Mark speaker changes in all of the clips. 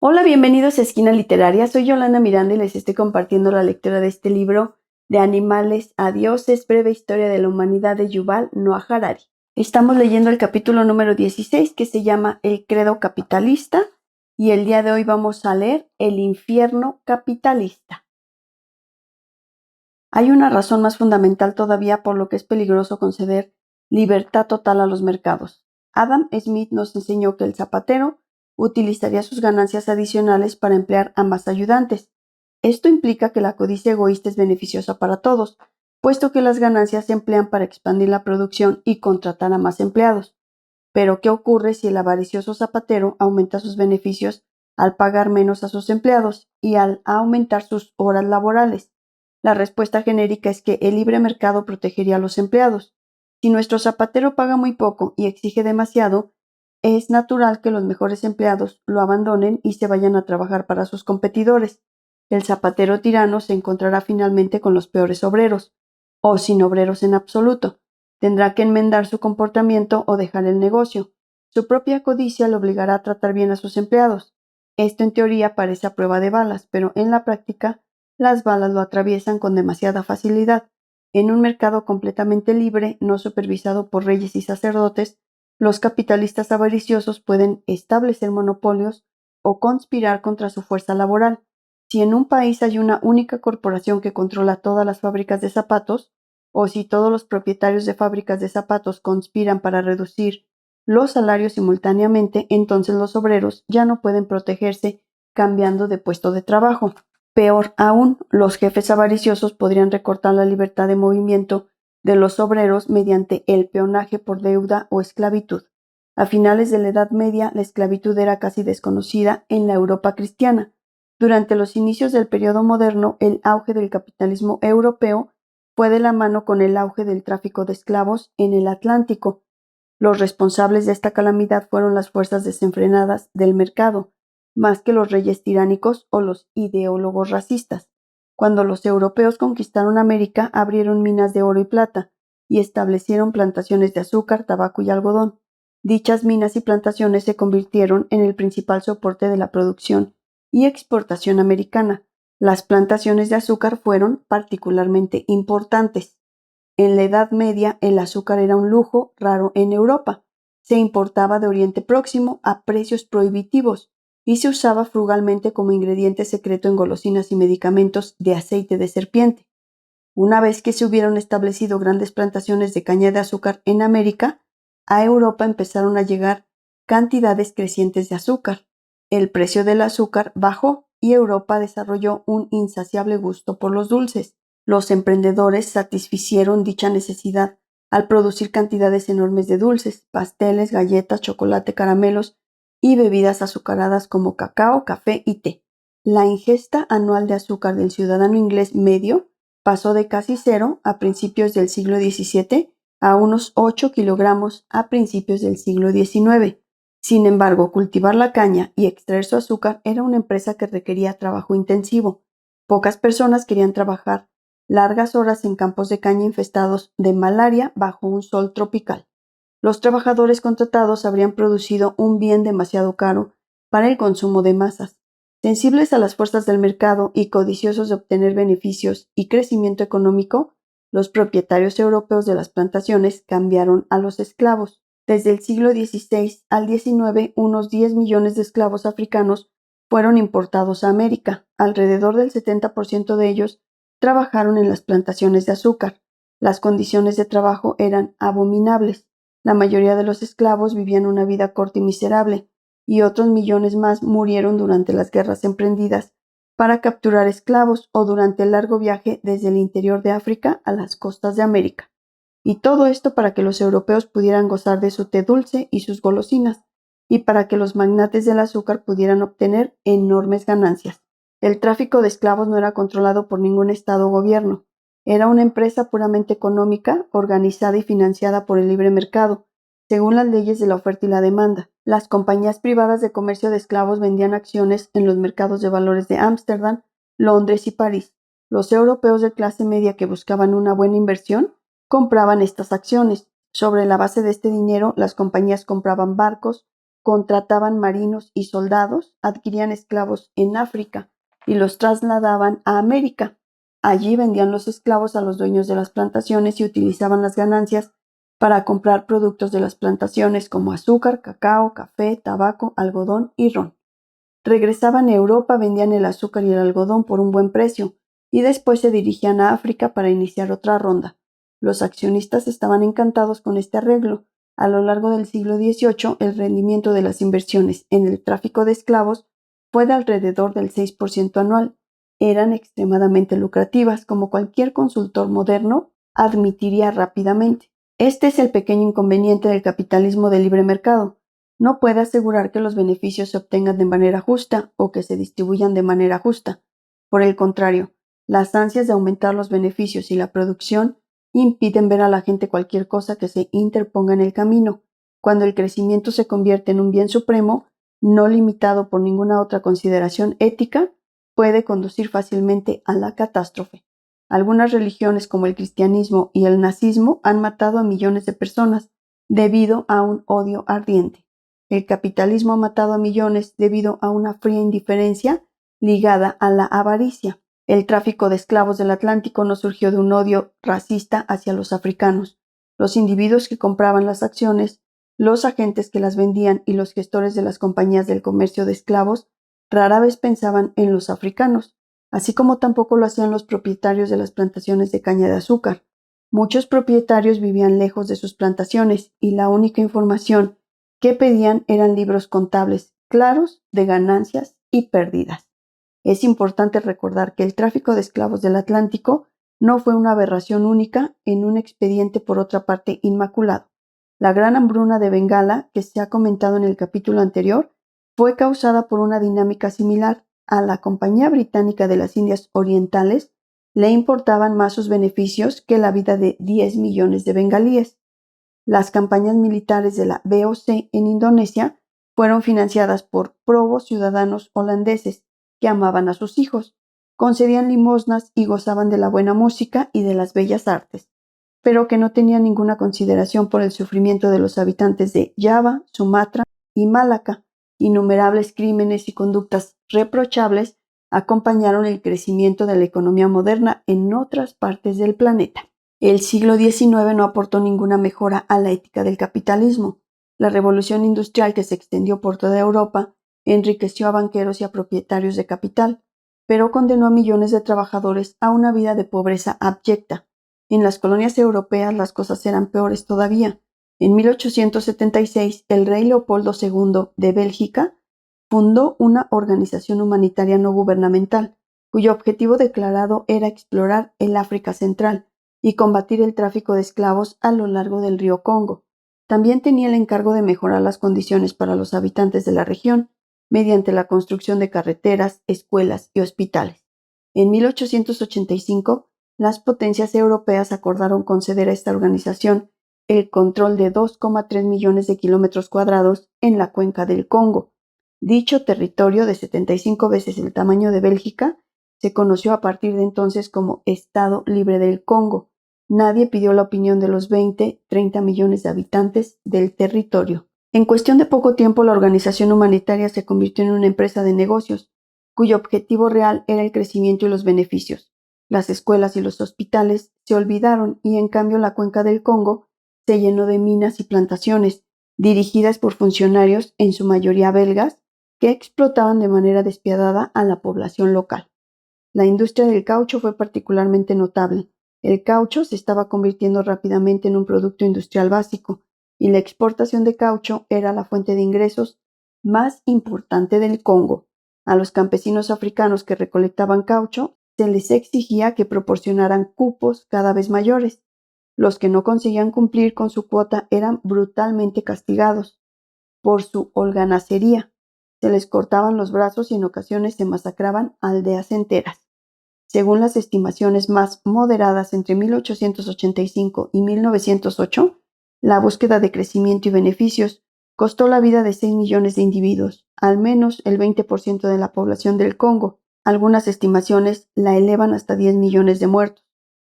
Speaker 1: Hola, bienvenidos a Esquina Literaria. Soy Yolanda Miranda y les estoy compartiendo la lectura de este libro de Animales a Dioses, breve historia de la humanidad de Yuval Noah Harari. Estamos leyendo el capítulo número 16 que se llama El credo capitalista y el día de hoy vamos a leer El infierno capitalista. Hay una razón más fundamental todavía por lo que es peligroso conceder libertad total a los mercados. Adam Smith nos enseñó que el zapatero utilizaría sus ganancias adicionales para emplear a más ayudantes. Esto implica que la codicia egoísta es beneficiosa para todos, puesto que las ganancias se emplean para expandir la producción y contratar a más empleados. Pero, ¿qué ocurre si el avaricioso zapatero aumenta sus beneficios al pagar menos a sus empleados y al aumentar sus horas laborales? La respuesta genérica es que el libre mercado protegería a los empleados. Si nuestro zapatero paga muy poco y exige demasiado, es natural que los mejores empleados lo abandonen y se vayan a trabajar para sus competidores. El zapatero tirano se encontrará finalmente con los peores obreros, o sin obreros en absoluto. Tendrá que enmendar su comportamiento o dejar el negocio. Su propia codicia lo obligará a tratar bien a sus empleados. Esto en teoría parece a prueba de balas, pero en la práctica las balas lo atraviesan con demasiada facilidad. En un mercado completamente libre, no supervisado por reyes y sacerdotes, los capitalistas avariciosos pueden establecer monopolios o conspirar contra su fuerza laboral. Si en un país hay una única corporación que controla todas las fábricas de zapatos, o si todos los propietarios de fábricas de zapatos conspiran para reducir los salarios simultáneamente, entonces los obreros ya no pueden protegerse cambiando de puesto de trabajo. Peor aún, los jefes avariciosos podrían recortar la libertad de movimiento de los obreros mediante el peonaje por deuda o esclavitud. A finales de la Edad Media, la esclavitud era casi desconocida en la Europa cristiana. Durante los inicios del periodo moderno, el auge del capitalismo europeo fue de la mano con el auge del tráfico de esclavos en el Atlántico. Los responsables de esta calamidad fueron las fuerzas desenfrenadas del mercado, más que los reyes tiránicos o los ideólogos racistas. Cuando los europeos conquistaron América, abrieron minas de oro y plata y establecieron plantaciones de azúcar, tabaco y algodón. Dichas minas y plantaciones se convirtieron en el principal soporte de la producción y exportación americana. Las plantaciones de azúcar fueron particularmente importantes. En la Edad Media, el azúcar era un lujo raro en Europa. Se importaba de Oriente Próximo a precios prohibitivos y se usaba frugalmente como ingrediente secreto en golosinas y medicamentos de aceite de serpiente. Una vez que se hubieron establecido grandes plantaciones de caña de azúcar en América, a Europa empezaron a llegar cantidades crecientes de azúcar. El precio del azúcar bajó y Europa desarrolló un insaciable gusto por los dulces. Los emprendedores satisficieron dicha necesidad al producir cantidades enormes de dulces, pasteles, galletas, chocolate, caramelos y bebidas azucaradas como cacao, café y té. La ingesta anual de azúcar del ciudadano inglés medio pasó de casi cero a principios del siglo XVII a unos 8 kilogramos a principios del siglo XIX. Sin embargo, cultivar la caña y extraer su azúcar era una empresa que requería trabajo intensivo. Pocas personas querían trabajar largas horas en campos de caña infestados de malaria bajo un sol tropical. Los trabajadores contratados habrían producido un bien demasiado caro para el consumo de masas. Sensibles a las fuerzas del mercado y codiciosos de obtener beneficios y crecimiento económico, los propietarios europeos de las plantaciones cambiaron a los esclavos. Desde el siglo XVI al XIX, unos 10 millones de esclavos africanos fueron importados a América. Alrededor del 70% de ellos trabajaron en las plantaciones de azúcar. Las condiciones de trabajo eran abominables. La mayoría de los esclavos vivían una vida corta y miserable, y otros millones más murieron durante las guerras emprendidas para capturar esclavos o durante el largo viaje desde el interior de África a las costas de América. Y todo esto para que los europeos pudieran gozar de su té dulce y sus golosinas, y para que los magnates del azúcar pudieran obtener enormes ganancias. El tráfico de esclavos no era controlado por ningún estado o gobierno. Era una empresa puramente económica, organizada y financiada por el libre mercado, según las leyes de la oferta y la demanda. Las compañías privadas de comercio de esclavos vendían acciones en los mercados de valores de Ámsterdam, Londres y París. Los europeos de clase media que buscaban una buena inversión compraban estas acciones. Sobre la base de este dinero, las compañías compraban barcos, contrataban marinos y soldados, adquirían esclavos en África y los trasladaban a América. Allí vendían los esclavos a los dueños de las plantaciones y utilizaban las ganancias para comprar productos de las plantaciones como azúcar, cacao, café, tabaco, algodón y ron. Regresaban a Europa, vendían el azúcar y el algodón por un buen precio y después se dirigían a África para iniciar otra ronda. Los accionistas estaban encantados con este arreglo. A lo largo del siglo XVIII, el rendimiento de las inversiones en el tráfico de esclavos fue de alrededor del 6% anual. Eran extremadamente lucrativas, como cualquier consultor moderno admitiría rápidamente. Este es el pequeño inconveniente del capitalismo de libre mercado. No puede asegurar que los beneficios se obtengan de manera justa o que se distribuyan de manera justa. Por el contrario, las ansias de aumentar los beneficios y la producción impiden ver a la gente cualquier cosa que se interponga en el camino. Cuando el crecimiento se convierte en un bien supremo, no limitado por ninguna otra consideración ética, puede conducir fácilmente a la catástrofe. Algunas religiones como el cristianismo y el nazismo han matado a millones de personas debido a un odio ardiente. El capitalismo ha matado a millones debido a una fría indiferencia ligada a la avaricia. El tráfico de esclavos del Atlántico no surgió de un odio racista hacia los africanos. Los individuos que compraban las acciones, los agentes que las vendían y los gestores de las compañías del comercio de esclavos rara vez pensaban en los africanos, así como tampoco lo hacían los propietarios de las plantaciones de caña de azúcar. Muchos propietarios vivían lejos de sus plantaciones y la única información que pedían eran libros contables claros de ganancias y pérdidas. Es importante recordar que el tráfico de esclavos del Atlántico no fue una aberración única en un expediente por otra parte inmaculado. La gran hambruna de Bengala, que se ha comentado en el capítulo anterior, fue causada por una dinámica similar. A la Compañía Británica de las Indias Orientales le importaban más sus beneficios que la vida de 10 millones de bengalíes. Las campañas militares de la VOC en Indonesia fueron financiadas por probos ciudadanos holandeses que amaban a sus hijos, concedían limosnas y gozaban de la buena música y de las bellas artes, pero que no tenían ninguna consideración por el sufrimiento de los habitantes de Java, Sumatra y Malaca. Innumerables crímenes y conductas reprochables acompañaron el crecimiento de la economía moderna en otras partes del planeta. El siglo XIX no aportó ninguna mejora a la ética del capitalismo. La revolución industrial que se extendió por toda Europa enriqueció a banqueros y a propietarios de capital, pero condenó a millones de trabajadores a una vida de pobreza abyecta. En las colonias europeas las cosas eran peores todavía. En 1876, el rey Leopoldo II de Bélgica fundó una organización humanitaria no gubernamental, cuyo objetivo declarado era explorar el África Central y combatir el tráfico de esclavos a lo largo del río Congo. También tenía el encargo de mejorar las condiciones para los habitantes de la región mediante la construcción de carreteras, escuelas y hospitales. En 1885, las potencias europeas acordaron conceder a esta organización el control de 2,3 millones de kilómetros cuadrados en la cuenca del Congo. Dicho territorio, de 75 veces el tamaño de Bélgica, se conoció a partir de entonces como Estado Libre del Congo. Nadie pidió la opinión de los 20-30 millones de habitantes del territorio. En cuestión de poco tiempo, la organización humanitaria se convirtió en una empresa de negocios, cuyo objetivo real era el crecimiento y los beneficios. Las escuelas y los hospitales se olvidaron y en cambio la cuenca del Congo se llenó de minas y plantaciones, dirigidas por funcionarios, en su mayoría belgas, que explotaban de manera despiadada a la población local. La industria del caucho fue particularmente notable. El caucho se estaba convirtiendo rápidamente en un producto industrial básico, y la exportación de caucho era la fuente de ingresos más importante del Congo. A los campesinos africanos que recolectaban caucho se les exigía que proporcionaran cupos cada vez mayores. Los que no conseguían cumplir con su cuota eran brutalmente castigados por su holganacería. Se les cortaban los brazos y en ocasiones se masacraban aldeas enteras. Según las estimaciones más moderadas, entre 1885 y 1908, la búsqueda de crecimiento y beneficios costó la vida de 6 millones de individuos, al menos el 20% de la población del Congo. Algunas estimaciones la elevan hasta 10 millones de muertos.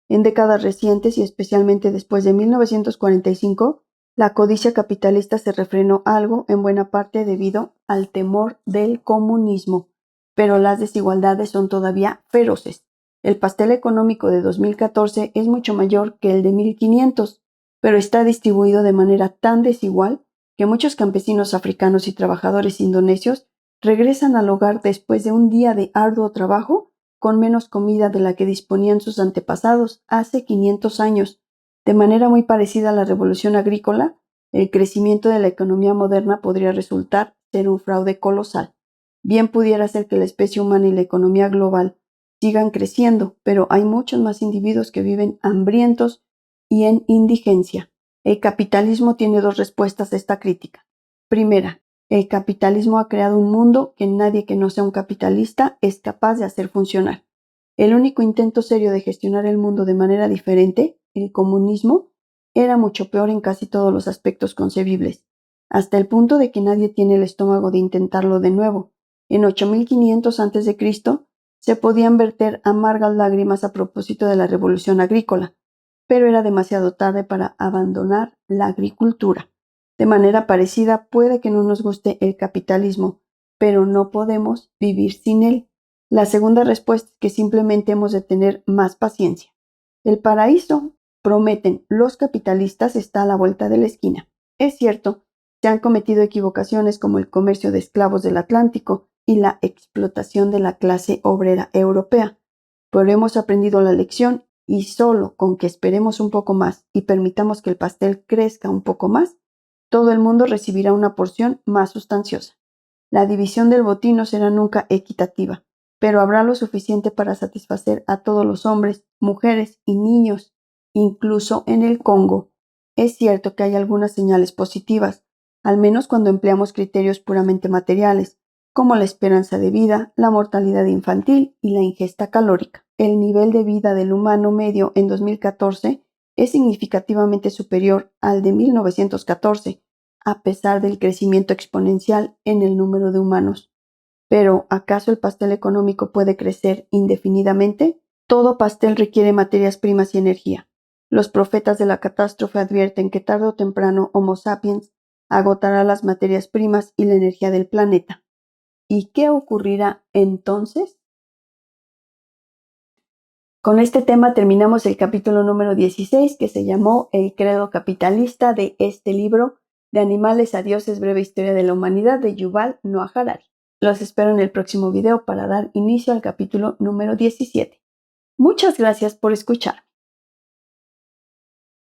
Speaker 1: En décadas recientes y especialmente después de 1945, La codicia capitalista se refrenó algo, en buena parte debido al temor del comunismo, pero las desigualdades son todavía feroces. El pastel económico de 2014 es mucho mayor que el de 1500, pero está distribuido de manera tan desigual que muchos campesinos africanos y trabajadores indonesios regresan al hogar después de un día de arduo trabajo con menos comida de la que disponían sus antepasados hace 500 años. De manera muy parecida a la revolución agrícola, el crecimiento de la economía moderna podría resultar ser un fraude colosal. Bien pudiera ser que la especie humana y la economía global sigan creciendo, pero hay muchos más individuos que viven hambrientos y en indigencia. El capitalismo tiene dos respuestas a esta crítica. Primera, el capitalismo ha creado un mundo que nadie que no sea un capitalista es capaz de hacer funcionar. El único intento serio de gestionar el mundo de manera diferente, el comunismo, era mucho peor en casi todos los aspectos concebibles, hasta el punto de que nadie tiene el estómago de intentarlo de nuevo. En 8500 a.C. se podían verter amargas lágrimas a propósito de la revolución agrícola, pero era demasiado tarde para abandonar la agricultura. De manera parecida, puede que no nos guste el capitalismo, pero no podemos vivir sin él. La segunda respuesta es que simplemente hemos de tener más paciencia. El paraíso, prometen los capitalistas, está a la vuelta de la esquina. Es cierto, se han cometido equivocaciones como el comercio de esclavos del Atlántico y la explotación de la clase obrera europea, pero hemos aprendido la lección y solo con que esperemos un poco más y permitamos que el pastel crezca un poco más, todo el mundo recibirá una porción más sustanciosa. La división del botín no será nunca equitativa, pero habrá lo suficiente para satisfacer a todos los hombres, mujeres y niños, incluso en el Congo. Es cierto que hay algunas señales positivas, al menos cuando empleamos criterios puramente materiales, como la esperanza de vida, la mortalidad infantil y la ingesta calórica. El nivel de vida del humano medio en 2014 es significativamente superior al de 1914, a pesar del crecimiento exponencial en el número de humanos. Pero, ¿acaso el pastel económico puede crecer indefinidamente? Todo pastel requiere materias primas y energía. Los profetas de la catástrofe advierten que tarde o temprano Homo sapiens agotará las materias primas y la energía del planeta. ¿Y qué ocurrirá entonces? Con este tema terminamos el capítulo número 16, que se llamó El credo capitalista, de este libro De animales a dioses, breve historia de la humanidad, de Yuval Noah Harari. Los espero en el próximo video para dar inicio al capítulo número 17. Muchas gracias por escuchar.